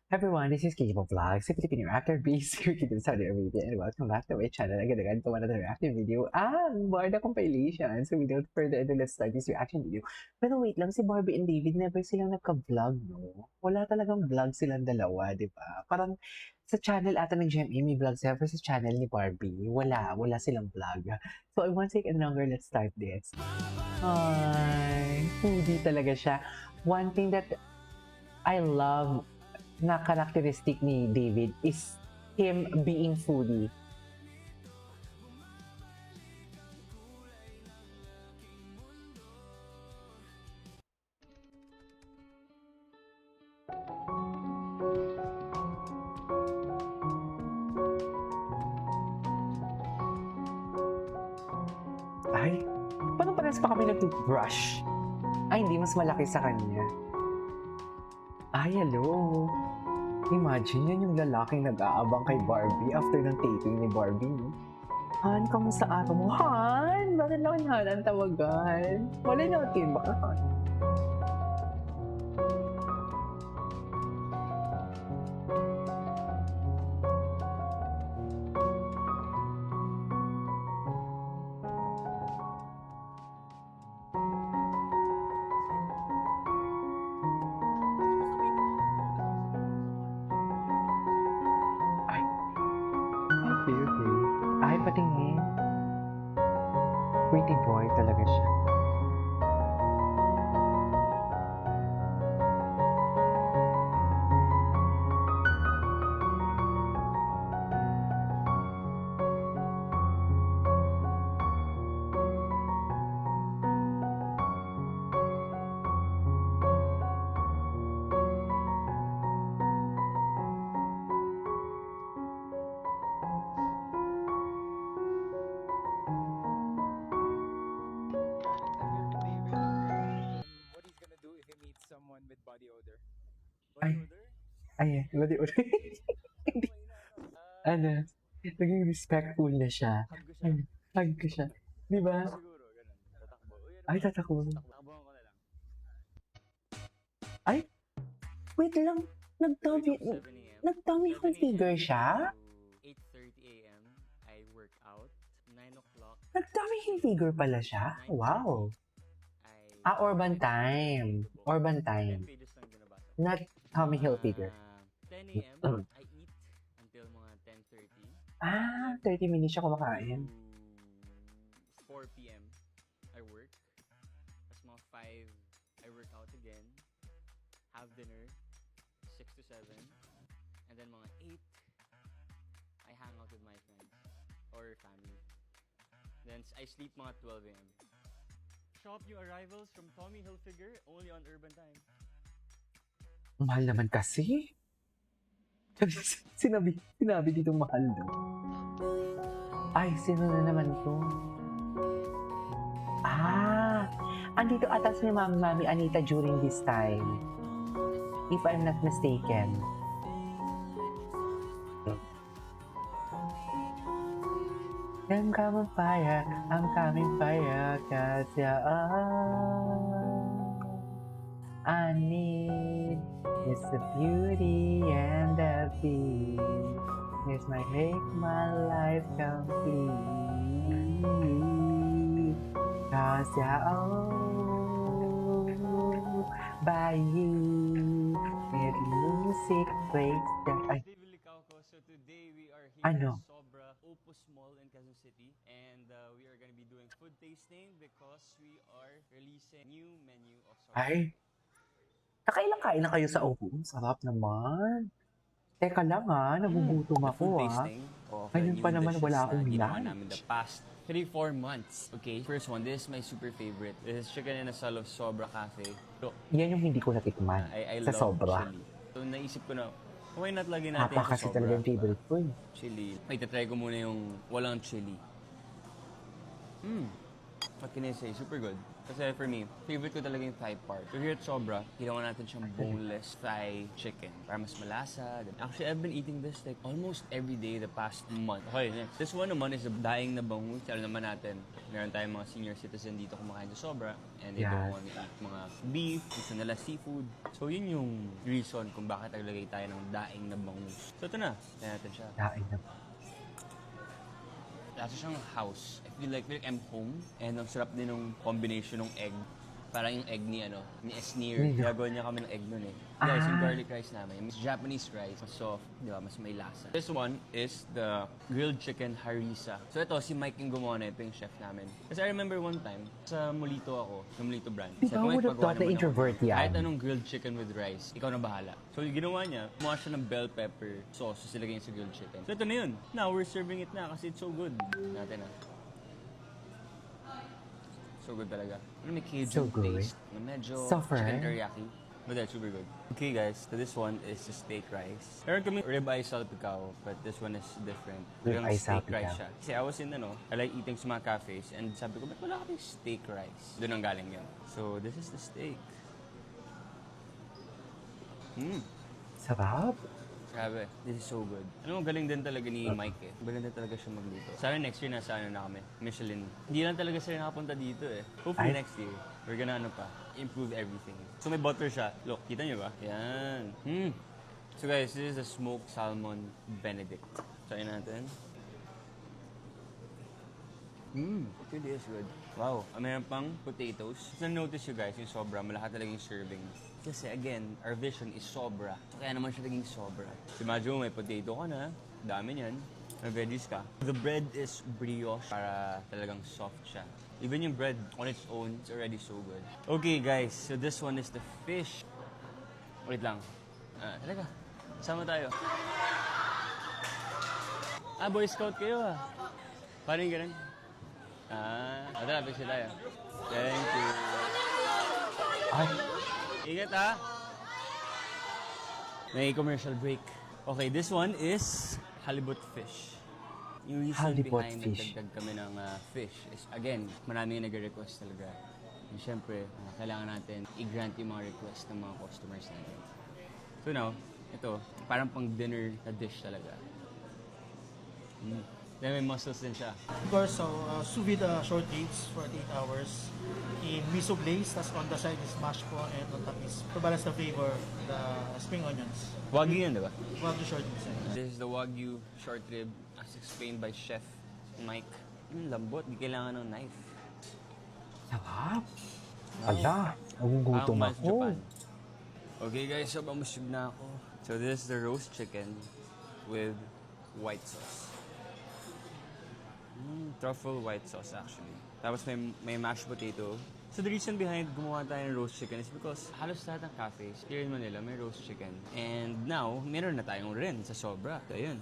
Everyone, this is Kijibo Vlogs, a Filipino actor based here in Saudi Arabia, and welcome back to my channel. Again, to another reaction video and Barda compilation. So without further ado, let's start this reaction video. Pero wait lang, si Barbie and David never silang nagka-vlog, no? Wala talagang vlog silang dalawa, di ba? Parang sa channel ata ng GMA may vlog sila, pero sa channel ni Barbie, wala silang vlog. So I won't take any longer, let's start this. Ay, foodie talaga siya. One thing that I love na characteristic ni David is him being foodie. Ay, paano parehas pa kami nag-brush? Ay, hindi, mas malaki sa kanya. Ay, hello. Imagine yan yung lalaking nag-aabang kay Barbie after ng taping ni Barbie, no? Han, kamusta araw mo? Han! Bakit naman Han ang tawagan? Wala natin, baka Han. Okay. Ay, patingin. Pretty boy talaga siya. Someone with body odor. Ay. Body odor? Ay, wala ulit. Hindi. Ano, naging respectful na siya. Hug ko siya. Hug ko siya. Di ba? Siguro, ganun. Tatakbo. Uy, ano Ay, ba? tatakbo. Takbuhan ko na lang. Ay, wait lang. Nagtummy 7 a.m. configure siya? 8:30 a.m. I work out. 9 o'clock. Nagtummy figure pala siya? Wow. I... Urban Time. Urban 10 Time. pages lang binabasa. Not Tommy Hilfiger. 10 a.m. I eat until mga 10:30. 30 minutes siya kumakain. To 4 p.m. I work. Tapos mga 5, I work out again. Have dinner. 6 to 7. And then mga 8, I hang out with my friends or family. Then I sleep mga 12 a.m. Shop new arrivals from Tommy Hilfiger only on Urban Time. Mahal naman kasi. Sinabi dito mahal daw. Ay, sino na naman to? Andito ata si Mami Anita during this time. If I'm not mistaken. I'm coming fire, cause I need is the beauty and the beat. This might make my life complete. Cause by you, with music breaks the... Ay, So today we are here Ano? at Sobra Opus Mall in Quezon City, and we are going to be doing food tasting because we are releasing new menu of Sobra. ay. Nakailang kain na kayo sa Opo? Sarap naman. Teka lang nagugutom The ako food tasting of Ngayon new pa naman dishes wala akong na ginawa lunch. namin the past 3-4 months. Okay, first one, this is my super favorite. This is chicken in a sal of Sobra Cafe. So, Yan yung hindi ko natikman I sa love sobra. chili. So naisip ko na, why not lagyan natin Apa sa kasi Sobra talaga yung favorite ko eh. chili. Wait, try ko muna yung walang chili. What can I say? Super good. Kasi for me, favorite ko talaga yung thigh part. So here at Sobra, ginawa natin siyang boneless thigh chicken para mas malasa. Actually, I've been eating this like almost every day the past month. Okay, next. This one naman is a daing na bangus. Alam naman natin, meron tayong mga senior citizen dito kumakain sa Sobra and they don't Yes. want to eat mga beef, gusto nila seafood. So yun yung reason kung bakit naglagay tayo ng daing na bangus. So ito na, kaya natin siya. Daing na. Lasa siyang house. I feel like I'm home. And ang sarap din ng combination ng egg. Parang yung egg ni Esnir. Nino. Gagawa niya kami ng egg nun eh. Guys, yung Ah. garlic rice namin. Yung Japanese rice. Mas soft. Di ba? Mas may lasa. This one is the grilled chicken harissa. So ito, si Mike yung gumawa na ito yung chef namin. Kasi I remember one time, sa Molito ako, sa Molito brand. Di ba, would have thought na introvert yan? Kahit anong grilled chicken with rice, ikaw na bahala. So yung ginawa niya, gumawa siya ng bell pepper sauce, so silagay niya sa grilled chicken. So ito na yun. Now we're serving it na kasi it's so good. Natin na. So good talaga. Ano, may Cajun So good. taste. Na medyo Suffer. chicken teriyaki. But that's super good. Okay guys, so this one is the steak rice. Meron kami ribeye salpicao, but this one is different. Ribeye Steak salpicao. rice siya. Kasi I was in, I like eating sa mga cafes and sabi ko, ba't wala kaming steak rice? Doon ang galing yun. So this is the steak. Sarap. Grabe, this is so good. Alam mo, galing din talaga ni Mike eh. Galing din talaga siya magluto. Sana next year nasa na kami, Michelin. Hindi lang talaga sila nakapunta dito eh. Hopefully Ay. next year, we're gonna improve everything. So may butter siya. Look, kita niyo ba? Yan. So guys, this is a smoked salmon benedict. Try natin. It really is good. Wow, meron pang potatoes. Na-notice you guys, yung sobra, malaki talaga yung serving. Kasi again, our vision is sobra. So kaya naman siya naging sobra. So imagine mo, may potato ka na, dami niyan, may veggies ka. The bread is brioche para talagang soft siya. Even yung bread on its own, it's already so good. Okay guys, so this one is the fish. Wait lang. Talaga, sama tayo. Boy Scout kayo ah. Paano yung ganun? Tara, fish tayo. Thank you. Ay, Ingat ha. May commercial break. Okay, this one is halibut fish. Yung reason Halibut behind fish. nagdagdag kami ng fish is, again, marami yung nag-request talaga. And syempre, kailangan natin i-grant yung mga request ng mga customers natin. So now, ito, parang pang dinner na dish talaga. Then may mussels din siya. Of course, so sous vide short ribs for 8 hours in miso glaze. Tas on the side is mashed po and on top is to balance the flavor, the spring onions. Wagyu yan, di ba? Wagyu short ribs. This is the Wagyu short rib as explained by Chef Mike. Lambot, di kailangan ng knife. sarap. Ala, nagugutom Mas ako. Japan. Okay guys, so bamusog na ako. So this is the roast chicken with white sauce. Truffle white sauce actually. Tapos may mashed potato. So the reason behind gumawa tayo ng roast chicken is because halos lahat ng cafes here in Manila may roast chicken. And now, meron na tayong rin sa Sobra. So yun.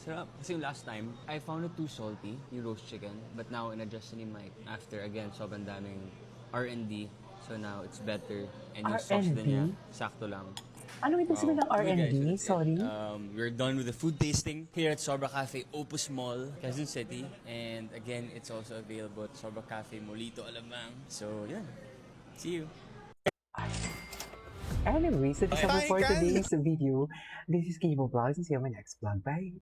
Sarap. Kasi yung last time, I found it too salty, yung roast chicken. But now, in-adjust ni Mike. After, again, sobrang daming R&D. So now, it's better. And yung sauce din niya, sakto lang. Ano ibig sabihin ng Okay, guys, R&D? so that's it. Sorry. We're done with the food tasting here at Sobra Cafe, Opus Mall, Quezon City. And again, it's also available at Sobra Cafe, Molito, Alamang. So, yun. See you. Anyway, so that's all Bye, for guys. today's video. This is Kibo Vlogs and see you on my next vlog. Bye!